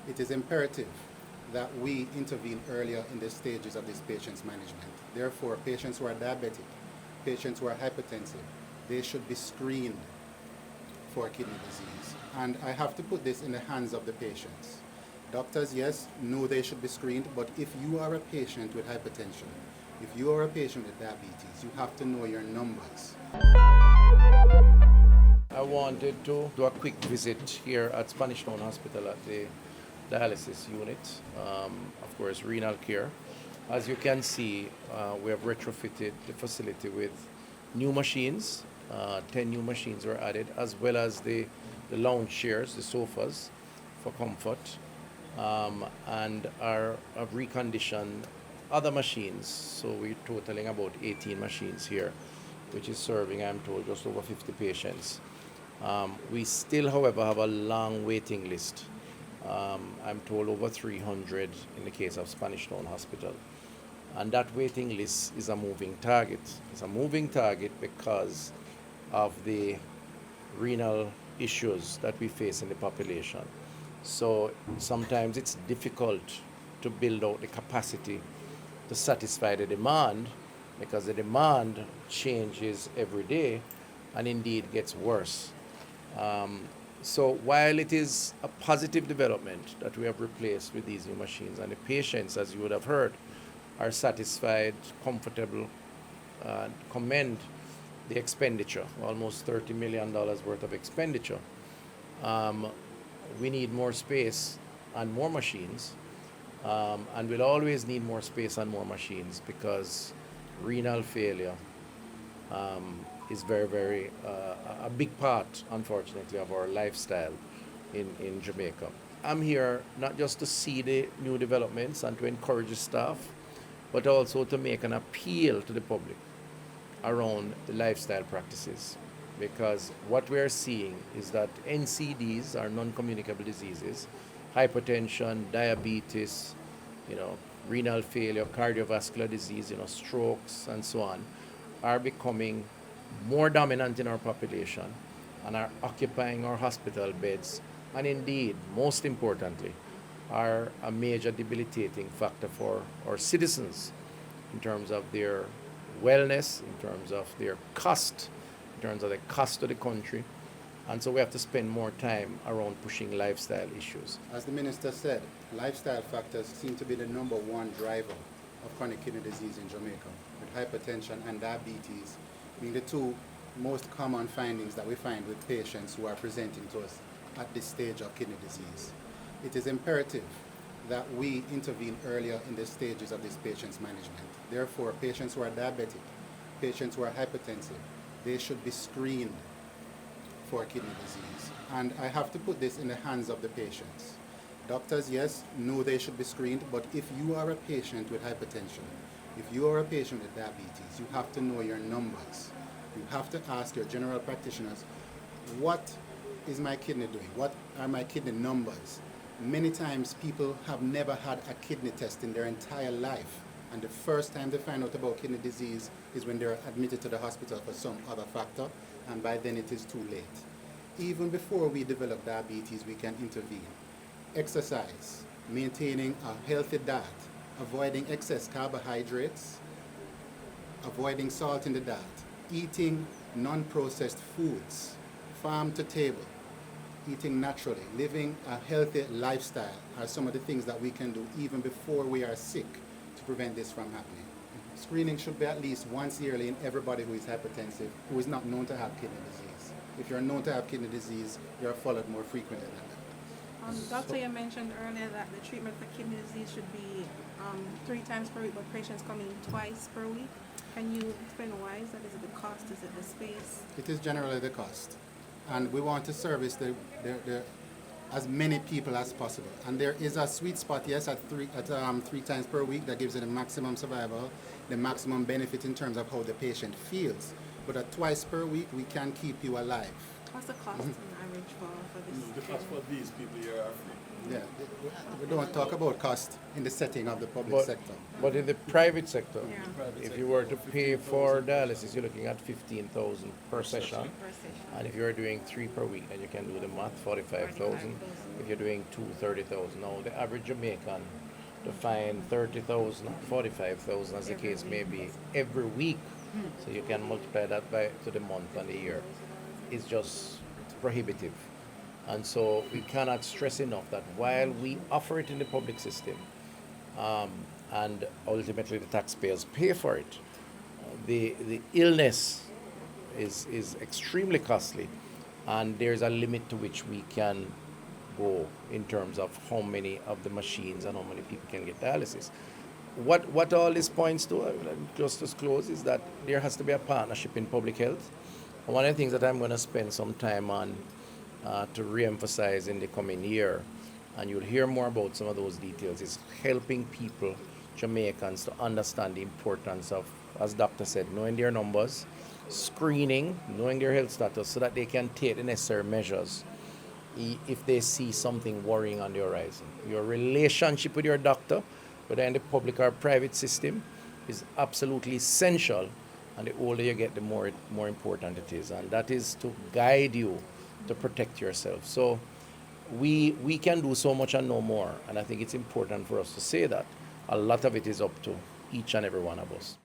It is imperative that we intervene earlier in the stages of this patient's management. Therefore, patients who are diabetic, patients who are hypertensive, they should be screened for kidney disease. And I have to put this in the hands of the patients. Doctors, yes, know they should be screened, but if you are a patient with hypertension, if you are a patient with diabetes, you have to know your numbers. I wanted to do a quick visit here at Spanish Town Hospital at the dialysis unit, of course, renal care. As you can see, we have retrofitted the facility with new machines. 10 new machines were added, as well as the lounge chairs, the sofas for comfort, and have reconditioned other machines. So we're totaling about 18 machines here, which is serving, I'm told, just over 50 patients. We still, however, have a long waiting list. I'm told over 300 in the case of Spanish Town Hospital. And that waiting list is a moving target. It's a moving target because of the renal issues that we face in the population. So sometimes it's difficult to build out the capacity to satisfy the demand, because the demand changes every day and indeed gets worse. So while it is a positive development that we have replaced with these new machines, and the patients, as you would have heard, are satisfied, comfortable, commend the expenditure, almost $30 million worth of expenditure. We need more space and more machines, and we'll always need more space and more machines, because renal failure is very a big part, unfortunately, of our lifestyle in Jamaica. I'm here not just to see the new developments and to encourage the staff, but also to make an appeal to the public around the lifestyle practices. Because what we're seeing is that NCDs are non-communicable diseases, hypertension, diabetes, renal failure, cardiovascular disease, strokes, and so on, are becoming more dominant in our population and are occupying our hospital beds, and indeed, most importantly, are a major debilitating factor for our citizens in terms of their wellness, in terms of their cost, in terms of the cost to the country. And so we have to spend more time around pushing lifestyle issues. As the Minister said, lifestyle factors seem to be the #1 driver of chronic kidney disease in Jamaica, with hypertension and diabetes being the two most common findings that we find with patients who are presenting to us at this stage of kidney disease. It is imperative that we intervene earlier in the stages of this patient's management. Therefore, patients who are diabetic, patients who are hypertensive, they should be screened for kidney disease. And I have to put this in the hands of the patients. Doctors, yes, know they should be screened, but if you are a patient with hypertension, if you are a patient with diabetes, you have to know your numbers. You have to ask your general practitioners, what is my kidney doing? What are my kidney numbers? Many times people have never had a kidney test in their entire life, and the first time they find out about kidney disease is when they're admitted to the hospital for some other factor, and by then it is too late. Even before we develop diabetes, we can intervene. Exercise, maintaining a healthy diet, avoiding excess carbohydrates, avoiding salt in the diet, eating non-processed foods, farm to table, eating naturally, living a healthy lifestyle are some of the things that we can do even before we are sick to prevent this from happening. Screening should be at least once yearly in everybody who is hypertensive, who is not known to have kidney disease. If you're known to have kidney disease, you're followed more frequently than that. Doctor, you mentioned earlier that the treatment for kidney disease should be 3 times per week, but patients come in twice per week. Can you explain why? Is it the cost? Is it the space? It is generally the cost. And we want to service as many people as possible. And there is a sweet spot, yes, at 3 times per week that gives you the maximum survival, the maximum benefit in terms of how the patient feels. But at twice per week, we can keep you alive. What's the cost on average for this? The cost for these people here are free. Yeah, we don't talk about cost in the setting of the public sector. But in the private sector, Yeah. if you were to pay for dialysis, you're looking at 15,000 per session. Per session. And if you're doing 3 per week, then you can do the math, 45,000. if you're doing 30,000. Now, the average Jamaican to find 30,000 or 45,000, as the case may be, every week, so you can multiply that by to the month and the year, is just prohibitive. And so we cannot stress enough that while we offer it in the public system, and ultimately the taxpayers pay for it, the illness is extremely costly, and there's a limit to which we can go in terms of how many of the machines and how many people can get dialysis. What all this points to, just to close, is that there has to be a partnership in public health. And one of the things that I'm going to spend some time on to re-emphasize in the coming year, and you'll hear more about some of those details, is helping people, Jamaicans, to understand the importance of, as Doctor said, knowing their numbers, screening, knowing their health status, so that they can take the necessary measures if they see something worrying on the horizon. Your relationship with your doctor, whether in the public or private system, is absolutely essential, and the older you get, the more important it is, and that is to guide you to protect yourself. So we can do so much and no more, and I think it's important for us to say that a lot of it is up to each and every one of us.